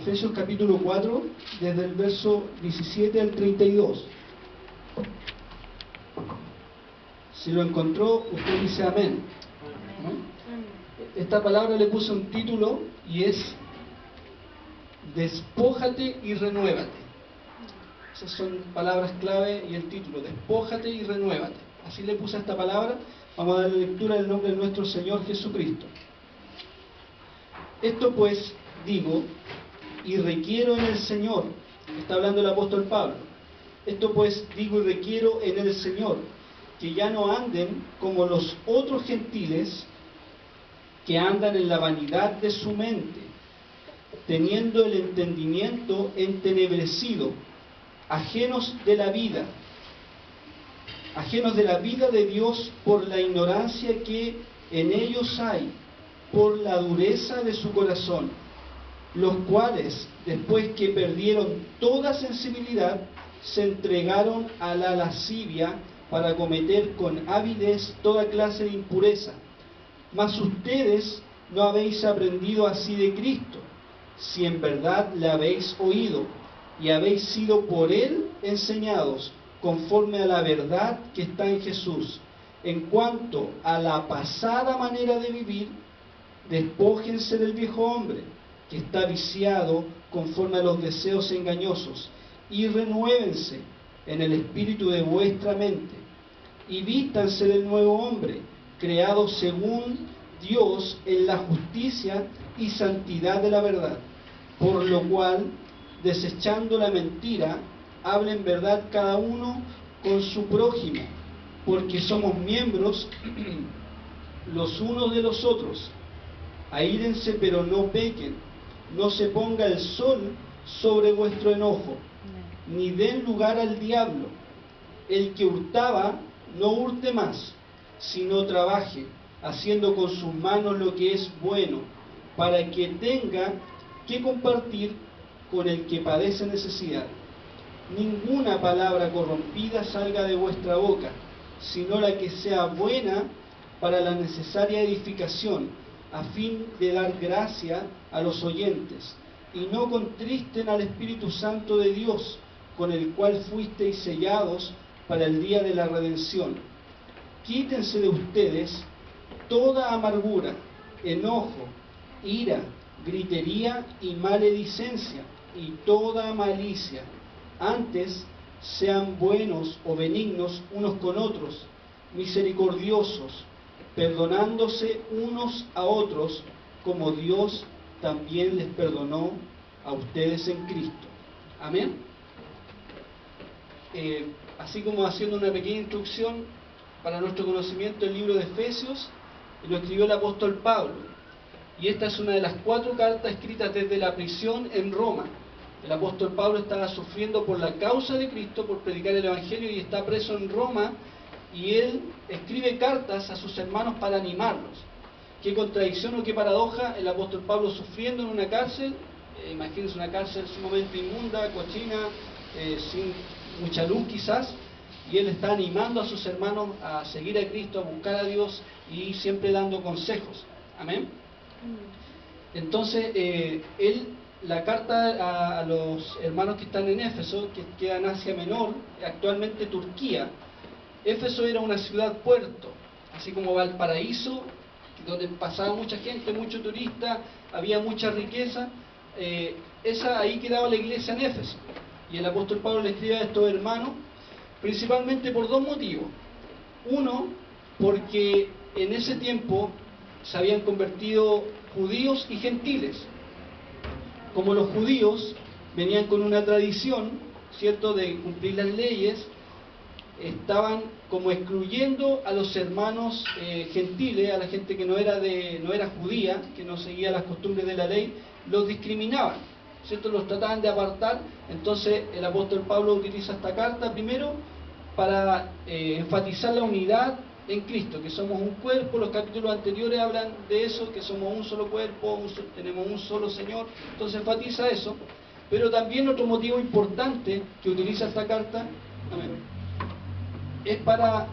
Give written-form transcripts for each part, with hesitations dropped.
Efesios capítulo 4, desde el verso 17 al 32. Si lo encontró, usted dice amén. ¿No? Esta palabra le puse un título y es Despójate y renuévate. Esas son palabras clave y el título, Despójate y renuévate. Así le puse a esta palabra. Vamos a dar lectura en el nombre de nuestro Señor Jesucristo. Esto pues digo y requiero en el Señor, está hablando el apóstol Pablo, esto pues digo y requiero en el Señor, que ya no anden como los otros gentiles que andan en la vanidad de su mente, teniendo el entendimiento entenebrecido, ajenos de la vida de Dios por la ignorancia que en ellos hay, por la dureza de su corazón, los cuales, después que perdieron toda sensibilidad, se entregaron a la lascivia para cometer con avidez toda clase de impureza. Mas ustedes no habéis aprendido así de Cristo, si en verdad le habéis oído y habéis sido por Él enseñados, conforme a la verdad que está en Jesús. En cuanto a la pasada manera de vivir, despójense del viejo hombre, que está viciado conforme a los deseos engañosos, y renuévense en el espíritu de vuestra mente, y vístanse del nuevo hombre, creado según Dios en la justicia y santidad de la verdad, por lo cual, desechando la mentira, hablen verdad cada uno con su prójimo, porque somos miembros los unos de los otros. Aírense, pero no pequen, no se ponga el sol sobre vuestro enojo, ni den lugar al diablo. El que hurtaba, no hurte más, sino trabaje, haciendo con sus manos lo que es bueno, para que tenga que compartir con el que padece necesidad. Ninguna palabra corrompida salga de vuestra boca, sino la que sea buena para la necesaria edificación, a fin de dar gracia a los oyentes, y no contristen al Espíritu Santo de Dios, con el cual fuisteis sellados para el día de la redención. Quítense de ustedes toda amargura, enojo, ira, gritería y maledicencia, y toda malicia. Antes, sean buenos o benignos unos con otros, misericordiosos, perdonándose unos a otros, como Dios también les perdonó a ustedes en Cristo. Amén. Así como haciendo una pequeña introducción para nuestro conocimiento, el libro de Efesios lo escribió el apóstol Pablo, y esta es una de las 4 cartas escritas desde la prisión en Roma. El apóstol Pablo estaba sufriendo por la causa de Cristo, por predicar el Evangelio, y está preso en Roma, y él escribe cartas a sus hermanos para animarlos. Qué contradicción o qué paradoja, el apóstol Pablo sufriendo en una cárcel, imagínense una cárcel sumamente inmunda, cochina, sin mucha luz quizás, y él está animando a sus hermanos a seguir a Cristo, a buscar a Dios, y siempre dando consejos. Amén. Entonces, la carta a los hermanos que están en Éfeso, que queda en Asia Menor, actualmente Turquía. Éfeso era una ciudad-puerto, así como Valparaíso, donde pasaba mucha gente, mucho turista, había mucha riqueza. Ahí quedaba la iglesia en Éfeso. Y el apóstol Pablo le escribe a estos hermanos, principalmente por 2 motivos. Uno, porque en ese tiempo se habían convertido judíos y gentiles. Como los judíos venían con una tradición, ¿cierto?, de cumplir las leyes, estaban como excluyendo a los hermanos gentiles, a la gente que no era judía, que no seguía las costumbres de la ley, los discriminaban, ¿cierto?, los trataban de apartar. Entonces el apóstol Pablo utiliza esta carta primero para enfatizar la unidad en Cristo, que somos un cuerpo. Los capítulos anteriores hablan de eso, que somos un solo cuerpo, tenemos un solo Señor. Entonces enfatiza eso. Pero también otro motivo importante que utiliza esta carta, amén, es para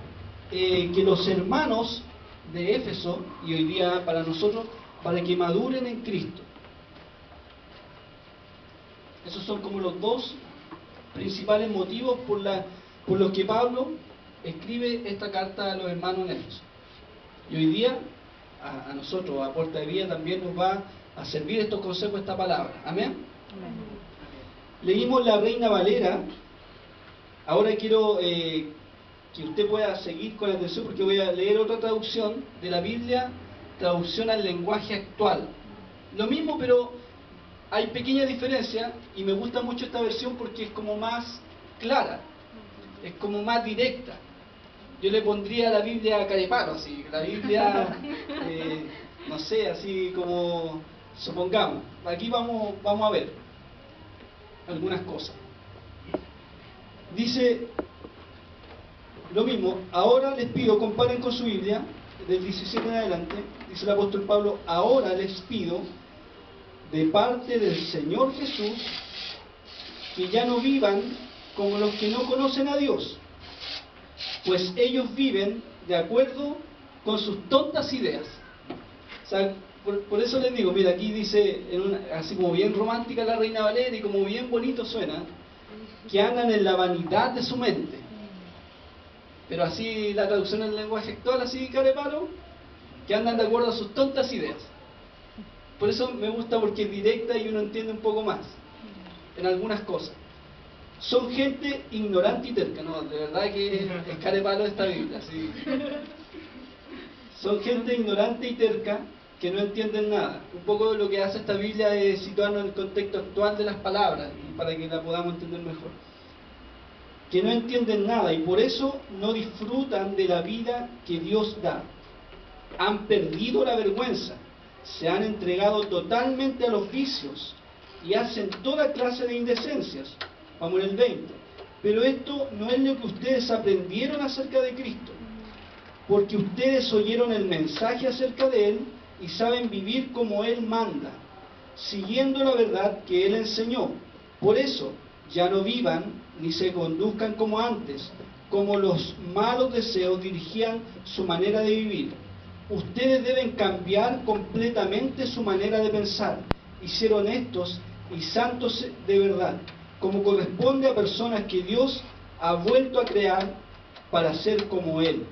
que los hermanos de Éfeso, y hoy día para nosotros, para que maduren en Cristo. Esos son como los dos principales motivos por los que Pablo escribe esta carta a los hermanos en Éfeso. Y hoy día, a nosotros, a Puerta de Vida, también nos va a servir estos consejos, esta palabra. ¿Amén? Amén. Leímos la Reina Valera. Ahora quiero que usted pueda seguir con atención, porque voy a leer otra traducción de la Biblia, traducción al lenguaje actual. Lo mismo, pero hay pequeña diferencia, y me gusta mucho esta versión porque es como más clara, es como más directa. Yo le pondría la Biblia a carepalo, así, la Biblia, no sé, así como, supongamos. Aquí vamos a ver algunas cosas. Dice lo mismo: ahora les pido, comparen con su Biblia, del 17 en adelante, dice el apóstol Pablo, ahora les pido, de parte del Señor Jesús, que ya no vivan como los que no conocen a Dios, pues ellos viven de acuerdo con sus tontas ideas. O sea, por eso les digo, mira, aquí dice, así como bien romántica la Reina Valera y como bien bonito suena, que andan en la vanidad de su mente. Pero así la traducción en el lenguaje actual, así carepalo, que andan de acuerdo a sus tontas ideas. Por eso me gusta, porque es directa y uno entiende un poco más en algunas cosas. Son gente ignorante y terca. No, de verdad que es carepalo esta Biblia, ¿sí? Son gente ignorante y terca que no entienden nada. Un poco lo que hace esta Biblia es situarnos en el contexto actual de las palabras, para que la podamos entender mejor. Que no entienden nada y por eso no disfrutan de la vida que Dios da. Han perdido la vergüenza, se han entregado totalmente a los vicios y hacen toda clase de indecencias. Vamos en el 20. Pero esto no es lo que ustedes aprendieron acerca de Cristo, porque ustedes oyeron el mensaje acerca de Él y saben vivir como Él manda, siguiendo la verdad que Él enseñó. Por eso, ya no vivan ni se conduzcan como antes, como los malos deseos dirigían su manera de vivir. Ustedes deben cambiar completamente su manera de pensar y ser honestos y santos de verdad, como corresponde a personas que Dios ha vuelto a crear para ser como Él.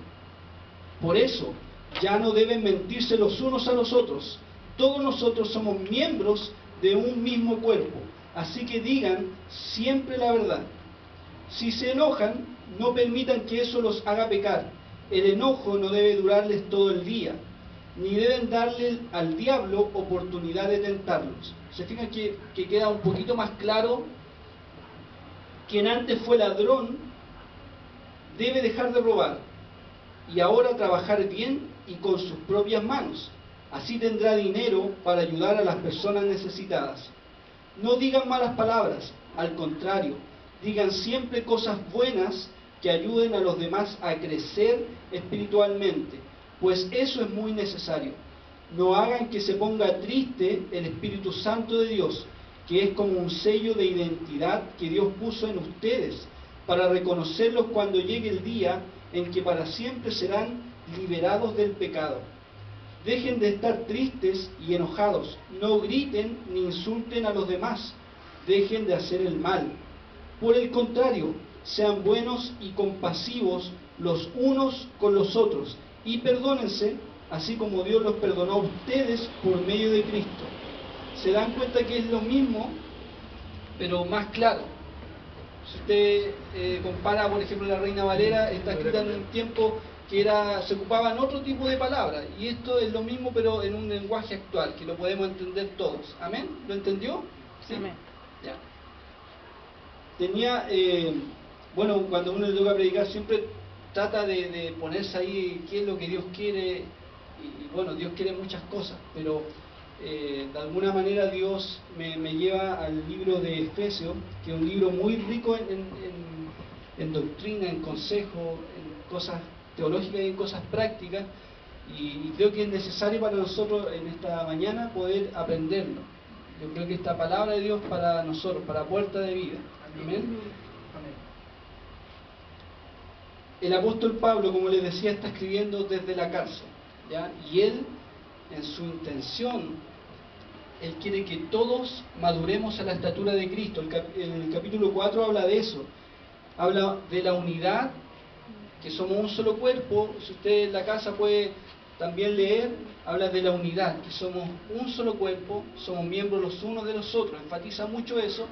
Por eso, ya no deben mentirse los unos a los otros. Todos nosotros somos miembros de un mismo cuerpo, así que digan siempre la verdad. Si se enojan, no permitan que eso los haga pecar. El enojo no debe durarles todo el día, ni deben darle al diablo oportunidad de tentarlos. Se fijan que queda un poquito más claro. Quien antes fue ladrón debe dejar de robar y ahora trabajar bien y con sus propias manos. Así tendrá dinero para ayudar a las personas necesitadas. No digan malas palabras, al contrario, digan siempre cosas buenas que ayuden a los demás a crecer espiritualmente, pues eso es muy necesario. No hagan que se ponga triste el Espíritu Santo de Dios, que es como un sello de identidad que Dios puso en ustedes, para reconocerlos cuando llegue el día en que para siempre serán liberados del pecado. Dejen de estar tristes y enojados, no griten ni insulten a los demás, dejen de hacer el mal. Por el contrario, sean buenos y compasivos los unos con los otros, y perdónense, así como Dios los perdonó a ustedes por medio de Cristo. Se dan cuenta que es lo mismo, pero más claro. Si usted compara, por ejemplo, la Reina Valera, está escrita en un tiempo que se ocupaban otro tipo de palabras, y esto es lo mismo, pero en un lenguaje actual, que lo podemos entender todos. ¿Amén? ¿Lo entendió? ¿Sí? Amén. Ya. Bueno, cuando uno le toca predicar, siempre trata de ponerse ahí qué es lo que Dios quiere, y bueno, Dios quiere muchas cosas, pero de alguna manera Dios me lleva al libro de Efesios, que es un libro muy rico en doctrina, en consejo, en cosas teológicas y en cosas prácticas, y creo que es necesario para nosotros en esta mañana poder aprenderlo. Yo creo que esta palabra de Dios para nosotros, para Puerta de Vida. Amén. El apóstol Pablo, como les decía, está escribiendo desde la cárcel, ¿ya? Y él, en su intención, Él quiere que todos maduremos a la estatura de Cristo. El capítulo 4 habla de eso. Habla de la unidad, que somos un solo cuerpo. Si usted en la casa puede también leer, habla de la unidad, que somos un solo cuerpo, somos miembros los unos de los otros. Enfatiza mucho eso,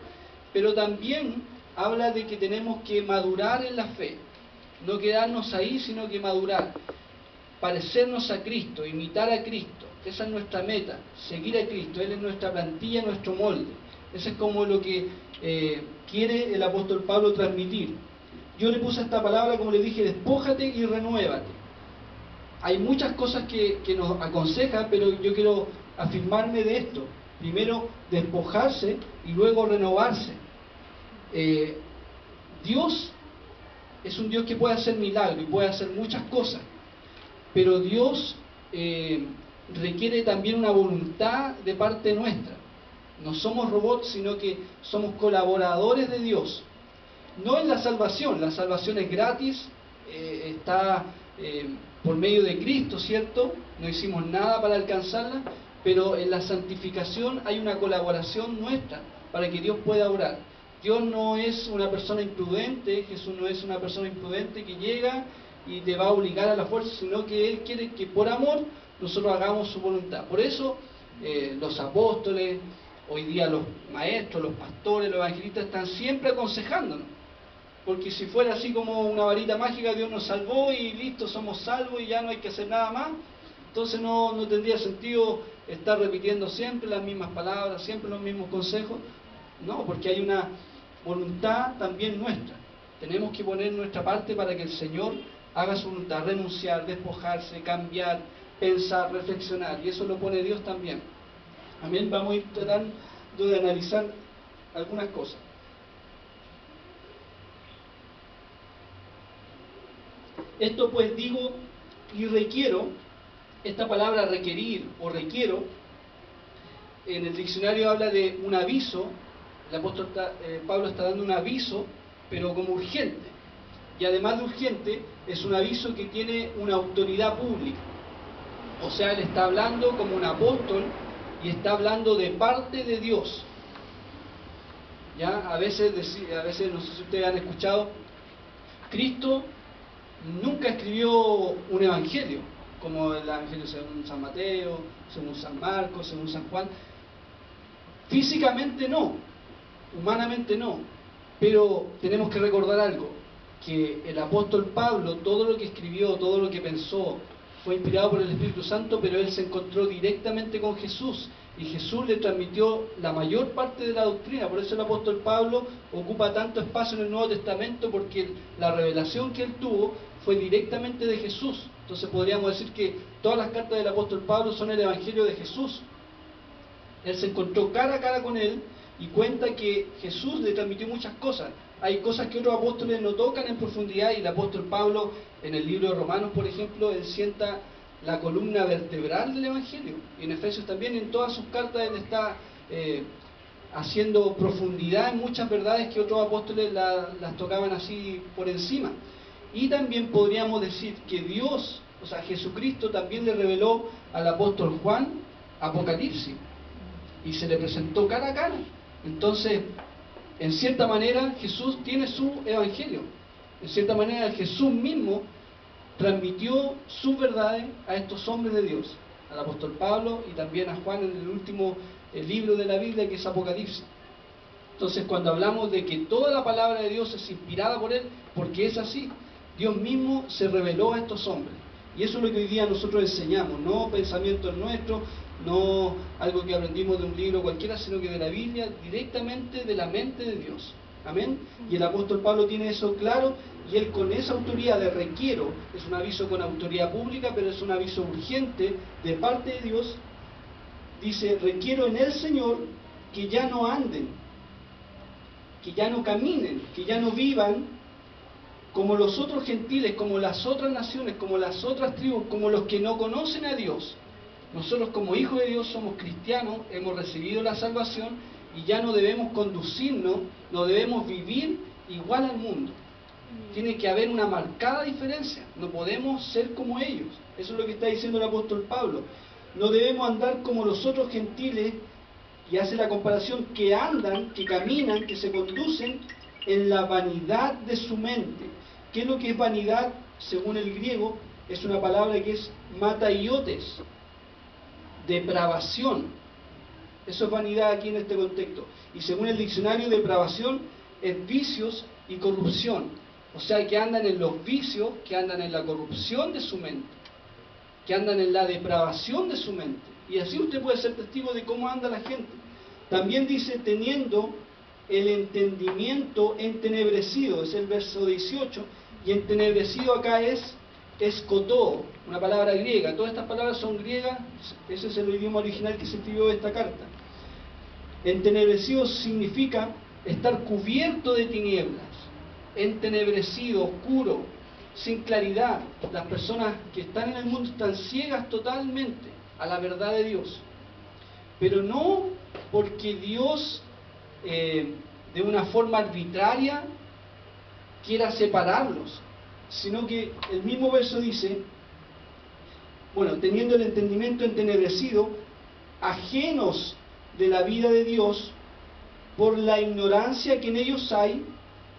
pero también habla de que tenemos que madurar en la fe. No quedarnos ahí, sino que madurar. Parecernos a Cristo, imitar a Cristo. Esa es nuestra meta, seguir a Cristo. Él es nuestra plantilla, nuestro molde. Eso es como lo que quiere el apóstol Pablo transmitir. Yo le puse esta palabra, como le dije, despójate y renuévate. Hay muchas cosas que nos aconsejan, pero yo quiero afirmarme de esto. Primero, despojarse y luego renovarse. Dios es un Dios que puede hacer milagros y puede hacer muchas cosas, pero Dios requiere también una voluntad de parte nuestra. No somos robots, sino que somos colaboradores de Dios. No en la salvación es gratis, está por medio de Cristo, ¿cierto? No hicimos nada para alcanzarla, pero en la santificación hay una colaboración nuestra para que Dios pueda obrar. Dios no es una persona imprudente, Jesús no es una persona imprudente que llega y te va a obligar a la fuerza, sino que Él quiere que por amor nosotros hagamos su voluntad. Por eso los apóstoles, hoy día los maestros, los pastores, los evangelistas están siempre aconsejándonos. Porque si fuera así como una varita mágica, Dios nos salvó y listo, somos salvos y ya no hay que hacer nada más, entonces no tendría sentido estar repitiendo siempre las mismas palabras, siempre los mismos consejos. No, porque hay una voluntad también nuestra. Tenemos que poner nuestra parte para que el Señor haga su voluntad, renunciar, despojarse, cambiar, pensar, reflexionar, y eso lo pone Dios también. Amén. Vamos a ir tratando de analizar algunas cosas. Esto pues digo y requiero, esta palabra requerir o requiero, en el diccionario habla de un aviso. El apóstol Pablo está dando un aviso, pero como urgente. Y además de urgente, es un aviso que tiene una autoridad pública. O sea, él está hablando como un apóstol y está hablando de parte de Dios. ¿Ya? A veces, no sé si ustedes han escuchado, Cristo nunca escribió un evangelio, como el evangelio según San Mateo, según San Marcos, según San Juan. Físicamente no, humanamente no, pero tenemos que recordar algo, que el apóstol Pablo, todo lo que escribió, todo lo que pensó, fue inspirado por el Espíritu Santo, pero él se encontró directamente con Jesús, y Jesús le transmitió la mayor parte de la doctrina. Por eso el apóstol Pablo ocupa tanto espacio en el Nuevo Testamento, porque la revelación que él tuvo fue directamente de Jesús. Entonces podríamos decir que todas las cartas del apóstol Pablo son el Evangelio de Jesús. Él se encontró cara a cara con él y cuenta que Jesús le transmitió muchas cosas. Hay cosas que otros apóstoles no tocan en profundidad, y el apóstol Pablo, en el libro de Romanos, por ejemplo, él sienta la columna vertebral del Evangelio. Y en Efesios también, en todas sus cartas, él está haciendo profundidad en muchas verdades que otros apóstoles las tocaban así por encima. Y también podríamos decir que Dios, o sea, Jesucristo también le reveló al apóstol Juan Apocalipsis, y se le presentó cara a cara. Entonces, en cierta manera, Jesús tiene su evangelio. En cierta manera, Jesús mismo transmitió sus verdades a estos hombres de Dios, al apóstol Pablo y también a Juan en el último libro de la Biblia, que es Apocalipsis. Entonces, cuando hablamos de que toda la palabra de Dios es inspirada por Él, porque es así, Dios mismo se reveló a estos hombres. Y eso es lo que hoy día nosotros enseñamos, no pensamientos nuestros, no algo que aprendimos de un libro cualquiera, sino que de la Biblia, directamente de la mente de Dios. Amén. Y el apóstol Pablo tiene eso claro, y él con esa autoridad de requiero, es un aviso con autoridad pública, pero es un aviso urgente de parte de Dios. Dice: requiero en el Señor que ya no anden, que ya no caminen, que ya no vivan como los otros gentiles, como las otras naciones, como las otras tribus, como los que no conocen a Dios. Nosotros, como hijos de Dios, somos cristianos, hemos recibido la salvación, y ya no debemos conducirnos, no debemos vivir igual al mundo. Tiene que haber una marcada diferencia, no podemos ser como ellos. Eso es lo que está diciendo el apóstol Pablo. No debemos andar como los otros gentiles y hace la comparación que andan, que caminan, que se conducen en la vanidad de su mente. ¿Qué es lo que es vanidad? Según el griego, es una palabra que es mataiotes, depravación. Eso es vanidad aquí en este contexto. Y según el diccionario, depravación es vicios y corrupción. O sea, que andan en los vicios, que andan en la corrupción de su mente, que andan en la depravación de su mente. Y así usted puede ser testigo de cómo anda la gente. También dice, teniendo el entendimiento entenebrecido, es el verso 18, y entenebrecido acá es escotó, una palabra griega. Todas estas palabras son griegas, ese es el idioma original que se escribió esta carta. Entenebrecido significa estar cubierto de tinieblas, entenebrecido, oscuro, sin claridad. Las personas que están en el mundo están ciegas totalmente a la verdad de Dios, pero no porque Dios de una forma arbitraria quiera separarlos, sino que el mismo verso dice, bueno, teniendo el entendimiento entenebrecido, ajenos de la vida de Dios, por la ignorancia que en ellos hay,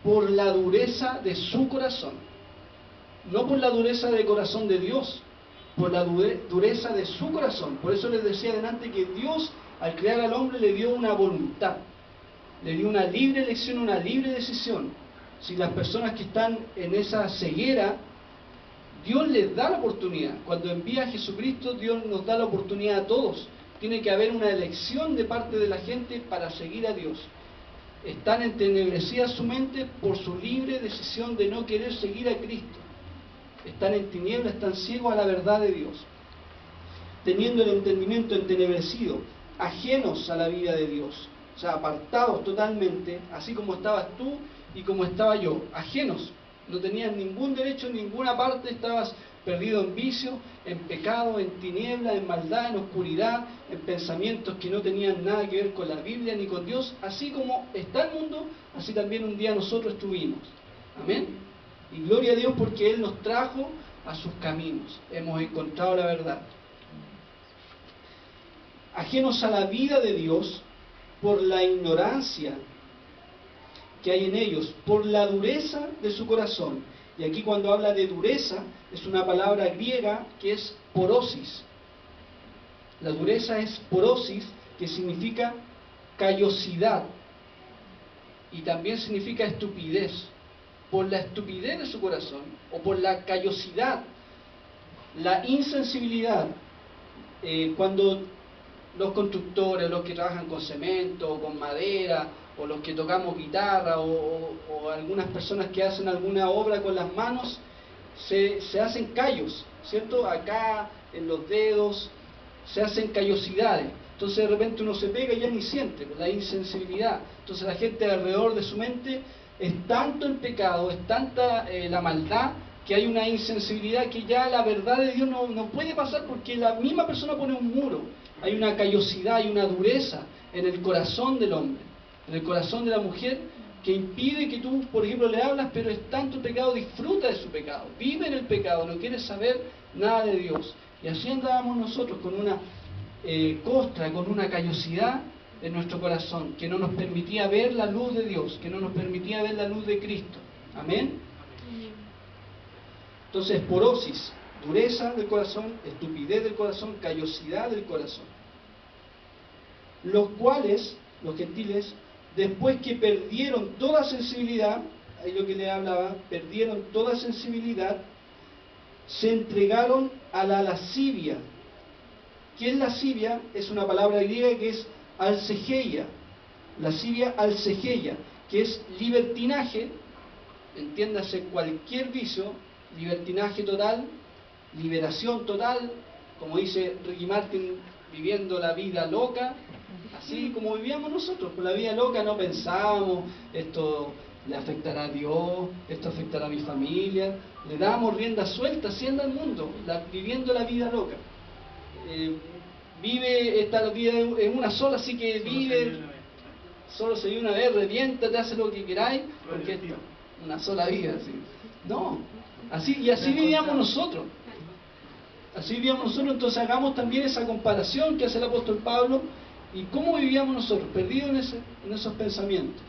por la dureza de su corazón. No por la dureza del corazón de Dios, por la dureza de su corazón. Por eso les decía adelante que Dios, al crear al hombre, le dio una voluntad, le dio una libre elección, una libre decisión. Si las personas que están en esa ceguera, Dios les da la oportunidad. Cuando envía a Jesucristo, Dios nos da la oportunidad a todos. Tiene que haber una elección de parte de la gente para seguir a Dios. Están entenebrecidas su mente por su libre decisión de no querer seguir a Cristo. Están en tinieblas, están ciegos a la verdad de Dios. Teniendo el entendimiento entenebrecido, ajenos a la vida de Dios. O sea, apartados totalmente, así como estabas tú y como estaba yo, ajenos. No tenías ningún derecho en ninguna parte, estabas perdido en vicio, en pecado, en tiniebla, en maldad, en oscuridad, en pensamientos que no tenían nada que ver con la Biblia ni con Dios. Así como está el mundo, así también un día nosotros estuvimos. Amén. Y gloria a Dios porque Él nos trajo a sus caminos. Hemos encontrado la verdad. Ajenos a la vida de Dios por la ignorancia que hay en ellos, por la dureza de su corazón. Y aquí cuando habla de dureza, es una palabra griega que es porosis. La dureza es porosis, que significa callosidad. Y también significa estupidez. Por la estupidez de su corazón, o por la callosidad, la insensibilidad. Cuando los constructores, los que trabajan con cemento, o con madera, o los que tocamos guitarra, o algunas personas que hacen alguna obra con las manos, se hacen callos, ¿cierto? Acá, en los dedos, se hacen callosidades. Entonces de repente uno se pega y ya ni siente, la insensibilidad. Entonces la gente alrededor de su mente es tanto el pecado, es tanta la maldad, que hay una insensibilidad que ya la verdad de Dios no puede pasar, porque la misma persona pone un muro. Hay una callosidad, hay una dureza en el corazón del hombre, en el corazón de la mujer, que impide que tú, por ejemplo, le hablas, pero es tanto el pecado, disfruta de su pecado, vive en el pecado, no quiere saber nada de Dios. Y así andábamos nosotros, con una costra, con una callosidad en nuestro corazón, que no nos permitía ver la luz de Dios, que no nos permitía ver la luz de Cristo. Amén. Entonces, porosis, dureza del corazón, estupidez del corazón, callosidad del corazón. Los cuales, los gentiles, después que perdieron toda sensibilidad, ahí lo que le hablaba, perdieron toda sensibilidad, se entregaron a la lascivia. ¿Qué es lascivia? Es una palabra griega que es alcegeia. Lascivia, alcegeia, que es libertinaje, entiéndase cualquier vicio, libertinaje total, liberación total, como dice Ricky Martin, viviendo la vida loca, así como vivíamos nosotros, con la vida loca no pensábamos, esto le afectará a Dios, esto afectará a mi familia, le dábamos rienda suelta haciendo el mundo, viviendo la vida loca. Vive esta vida en una sola, así que vive, solo se vive una vez, reviéntate, hace lo que queráis, porque es una sola vida, así. No, así vivíamos nosotros. Así vivíamos nosotros, entonces hagamos también esa comparación que hace el apóstol Pablo ¿Y cómo vivíamos nosotros? Perdidos en esos pensamientos,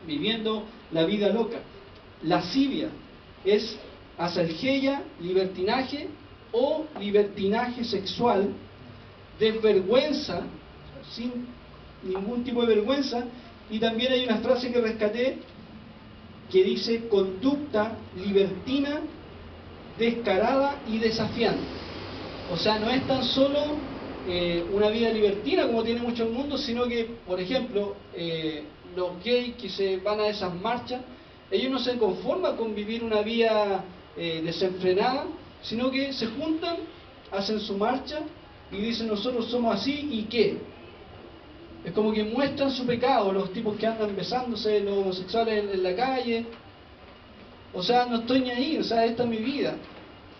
viviendo la vida loca. Lascivia es asalgeia, libertinaje o libertinaje sexual, desvergüenza, sin ningún tipo de vergüenza. Y también hay una frase que rescaté que dice conducta libertina, descarada y desafiante. O sea, no es tan solo una vida libertina como tiene mucho el mundo, sino que, por ejemplo, los gays que se van a esas marchas, ellos no se conforman con vivir una vida desenfrenada, sino que se juntan, hacen su marcha y dicen nosotros somos así, ¿y qué? Es como que muestran su pecado, los tipos que andan besándose, los homosexuales en la calle. O sea, no estoy ni ahí, o sea, esta es mi vida.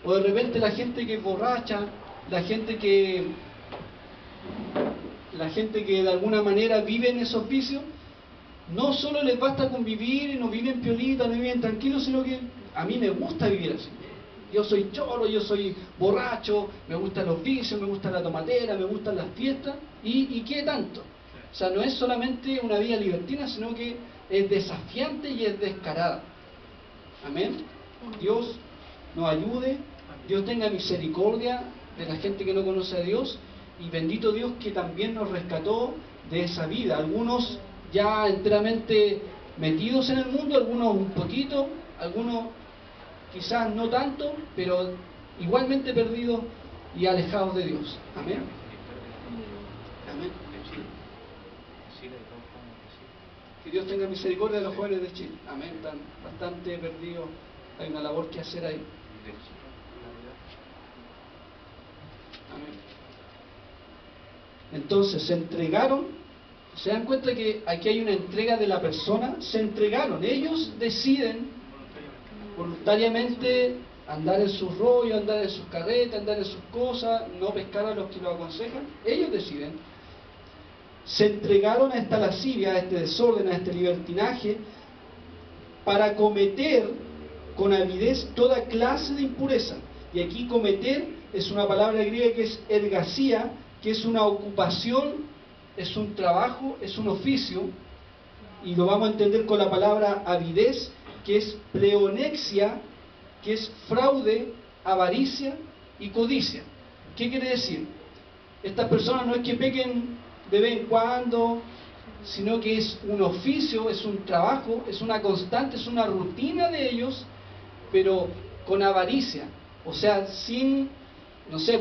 O de repente la gente que es borracha, la gente que de alguna manera vive en esos vicios, no solo les basta con vivir y no viven piolitas, no viven tranquilos, sino que a mí me gusta vivir así. Yo soy choro, yo soy borracho, me gustan los vicios, me gusta la tomatera, me gustan las fiestas, ¿y qué tanto? O sea, no es solamente una vida libertina, sino que es desafiante y es descarada. Amén. Dios nos ayude, Dios tenga misericordia de la gente que no conoce a Dios, y bendito Dios que también nos rescató de esa vida. Algunos ya enteramente metidos en el mundo, algunos un poquito, algunos quizás no tanto, pero igualmente perdidos y alejados de Dios. Amén. Amén. Que Dios tenga misericordia de los jóvenes de Chile. Amén. Están bastante perdidos. Hay una labor que hacer ahí. Amén. Entonces se entregaron. Se dan cuenta que aquí hay una entrega de la persona. Se entregaron. Ellos deciden voluntariamente andar en sus rollos, andar en sus carretas, andar en sus cosas, no pescar a los que lo aconsejan. Ellos deciden. Se entregaron a esta lascivia, a este desorden, a este libertinaje, para cometer con avidez toda clase de impureza. Y aquí cometer es una palabra griega que es ergasía, que es una ocupación, es un trabajo, es un oficio, y lo vamos a entender con la palabra avidez, que es pleonexia, que es fraude, avaricia y codicia. ¿Qué quiere decir? Estas personas no es que pequen de vez en cuando, sino que es un oficio, es un trabajo, es una constante, es una rutina de ellos, pero con avaricia. O sea, sin, no sé,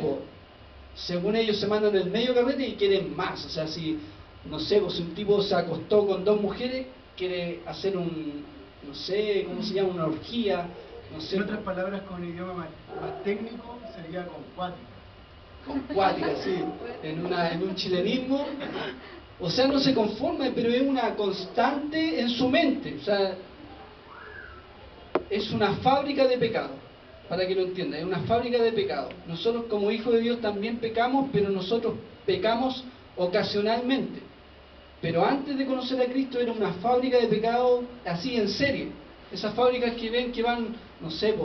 según ellos se mandan el medio carrete y quieren más. O sea, si, no sé, si un tipo se acostó con 2 mujeres, quiere hacer no sé, ¿cómo se llama? Una orgía. No sé. En otras palabras, con un idioma más técnico, sería con cuática. Con cuática, sí, en un chilenismo. O sea, no se conforma, pero es una constante en su mente. O sea, es una fábrica de pecado, para que lo entiendan, es una fábrica de pecado. Nosotros como hijos de Dios también pecamos, pero nosotros pecamos ocasionalmente. Pero antes de conocer a Cristo era una fábrica de pecado así en serie. Esas fábricas que ven que van, no sé,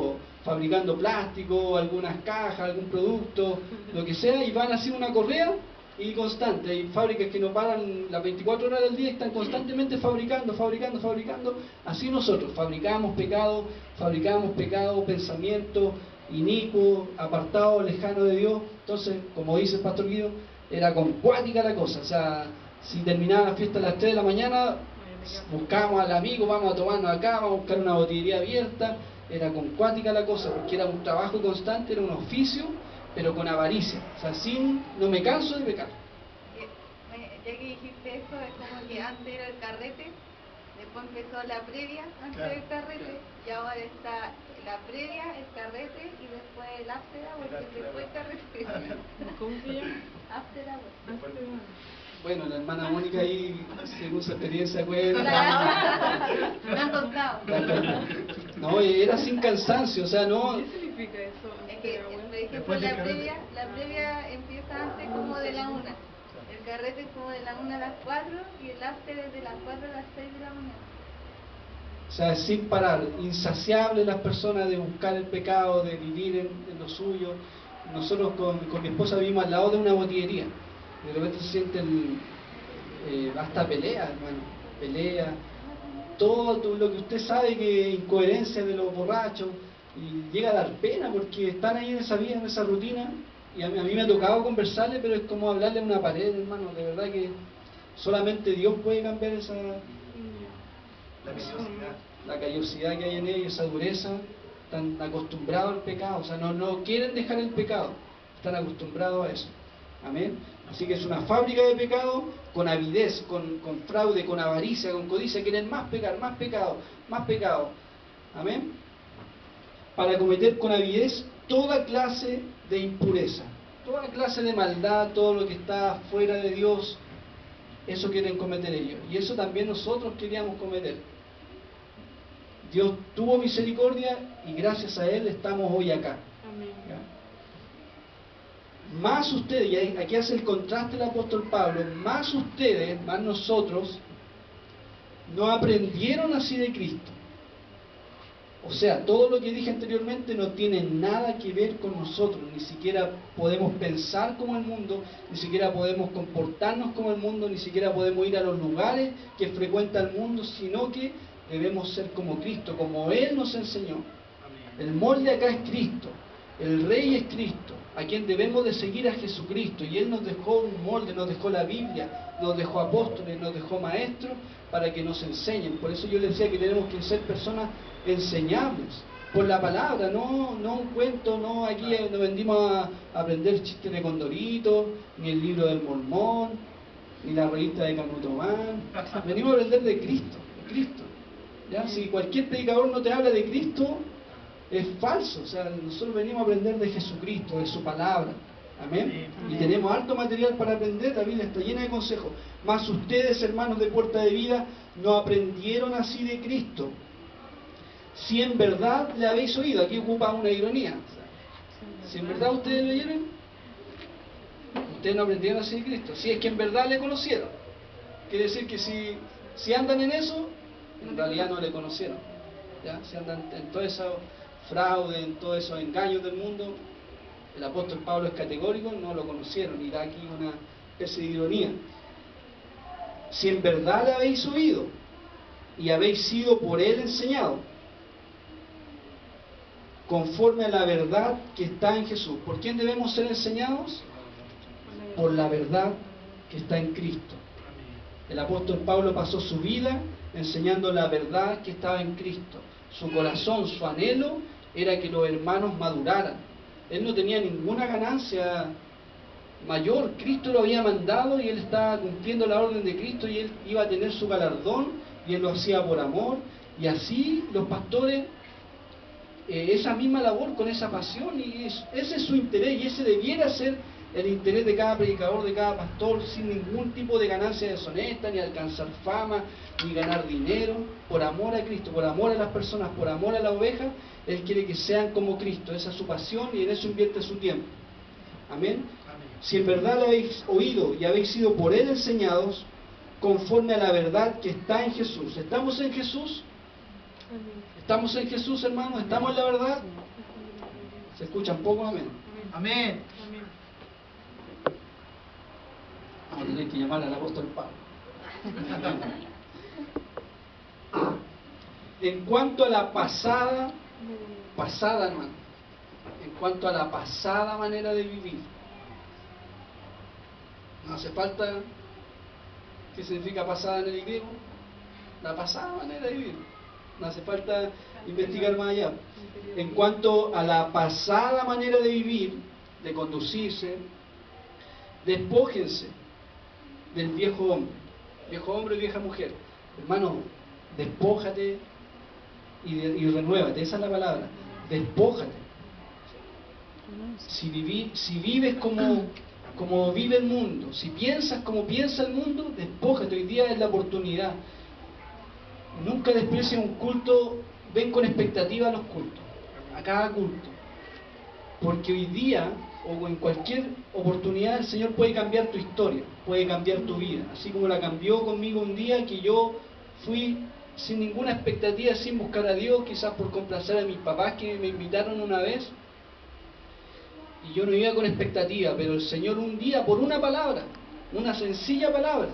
fabricando plástico, algunas cajas, algún producto, lo que sea, y van así una correa y constante. Hay fábricas que no paran las 24 horas del día y están constantemente fabricando. Así nosotros fabricamos pecado, pensamientos inicuos, apartados, lejanos de Dios. Entonces, como dice el pastor Guido, era con cuática la cosa. O sea, si terminaba la fiesta a las 3 de la mañana, buscábamos al amigo, vamos a tomarnos acá, vamos a buscar una botillería abierta. Era con cuática la cosa, porque era un trabajo constante, era un oficio, pero con avaricia. O sea, no me canso de pecar. Ya que dijiste eso, es como que antes era el carrete, después empezó la previa antes del carrete, y ahora está la previa, el carrete, y después el after hour, que después el carrete. ¿Cómo se llama? After hour. Bueno, la hermana Mónica ahí, según su experiencia, cuenta. Me han contado. No, era sin cansancio, o sea, no. ¿Qué significa eso? Es que, por ejemplo, la previa empieza antes como de la 1. El carrete es como de la 1 a las 4 y el after es de las 4 a las 6 de la mañana. O sea, sin parar, insaciable las personas de buscar el pecado, de vivir en lo suyo. Nosotros con mi esposa vivimos al lado de una botillería. De repente se sienten hasta pelea, hermano, pelea, todo lo que usted sabe que es incoherencia de los borrachos, y llega a dar pena porque están ahí en esa vida, en esa rutina, y a mí me ha tocado conversarle, pero es como hablarle a una pared, hermano. De verdad que solamente Dios puede cambiar esa la callosidad que hay en ellos, esa dureza. Están acostumbrados al pecado, o sea, no quieren dejar el pecado, están acostumbrados a eso. Amén. Así que es una fábrica de pecado, con avidez, con fraude, con avaricia, con codicia. Quieren más pecar, más pecado, más pecado. Amén. Para cometer con avidez toda clase de impureza, toda clase de maldad, todo lo que está fuera de Dios, eso quieren cometer ellos. Y eso también nosotros queríamos cometer. Dios tuvo misericordia y gracias a Él estamos hoy acá. ¿Ya? Más ustedes, y aquí hace el contraste el apóstol Pablo, más ustedes, más nosotros, no aprendieron así de Cristo. O sea, todo lo que dije anteriormente no tiene nada que ver con nosotros, ni siquiera podemos pensar como el mundo, ni siquiera podemos comportarnos como el mundo, ni siquiera podemos ir a los lugares que frecuenta el mundo, sino que debemos ser como Cristo, como Él nos enseñó. El molde acá es Cristo, el Rey es Cristo, a quien debemos de seguir a Jesucristo, y Él nos dejó un molde, nos dejó la Biblia, nos dejó apóstoles, nos dejó maestros para que nos enseñen. Por eso yo les decía que tenemos que ser personas enseñables por la palabra, no un cuento, no aquí nos vendimos a aprender chistes de Condorito, ni el libro del Mormón, ni la revista de Canuto Man. Venimos a aprender de Cristo, de Cristo. ¿Ya? Si cualquier predicador no te habla de Cristo, es falso. O sea, nosotros venimos a aprender de Jesucristo, de su palabra. Amén. Y tenemos harto material para aprender. La Biblia está llena de consejos. Mas ustedes, hermanos de Puerta de Vida, no aprendieron así de Cristo, si en verdad le habéis oído. Aquí ocupa una ironía. Si en verdad ustedes leyeron, ustedes no aprendieron así de Cristo. Si es que en verdad le conocieron. Quiere decir que si andan en eso, en realidad no le conocieron. ¿Ya? Si andan en todo eso fraude, en todos esos engaños del mundo, el apóstol Pablo es categórico, no lo conocieron, y da aquí una especie de ironía. Si en verdad le habéis oído y habéis sido por él enseñado, conforme a la verdad que está en Jesús. ¿Por quién debemos ser enseñados? Por la verdad que está en Cristo. El apóstol Pablo pasó su vida enseñando la verdad que estaba en Cristo. Su corazón, su anhelo era que los hermanos maduraran. Él no tenía ninguna ganancia mayor. Cristo lo había mandado y él estaba cumpliendo la orden de Cristo, y él iba a tener su galardón, y él lo hacía por amor. Y así los pastores, esa misma labor con esa pasión, y ese es su interés, y ese debiera ser el interés de cada predicador, de cada pastor, sin ningún tipo de ganancia deshonesta, ni alcanzar fama, ni ganar dinero, por amor a Cristo, por amor a las personas, por amor a la oveja. Él quiere que sean como Cristo, esa es su pasión, y en eso invierte su tiempo. Amén. Si en verdad lo habéis oído y habéis sido por él enseñados, conforme a la verdad que está en Jesús. ¿Estamos en Jesús? ¿Estamos en Jesús, hermanos? ¿Estamos en la verdad? ¿Se escuchan poco? Amén. Amén. Vamos a tener que llamar al apóstol Pablo. En cuanto a la pasada hermano, en cuanto a la pasada manera de vivir, no hace falta. ¿Qué significa pasada en el griego? La pasada manera de vivir. No hace falta investigar más allá. En cuanto a la pasada manera de vivir, de conducirse, despójense del viejo hombre y vieja mujer. Hermano, despójate y renuévate. Esa es la palabra. Despójate. Si vives como vive el mundo, si piensas como piensa el mundo, despójate. Hoy día es la oportunidad. Nunca desprecien un culto. Ven con expectativa a los cultos, a cada culto, porque hoy día o en cualquier oportunidad el Señor puede cambiar tu historia, puede cambiar tu vida, así como la cambió conmigo un día que yo fui sin ninguna expectativa, sin buscar a Dios, quizás por complacer a mis papás que me invitaron una vez, y yo no iba con expectativa, pero el Señor un día, por una palabra, una sencilla palabra.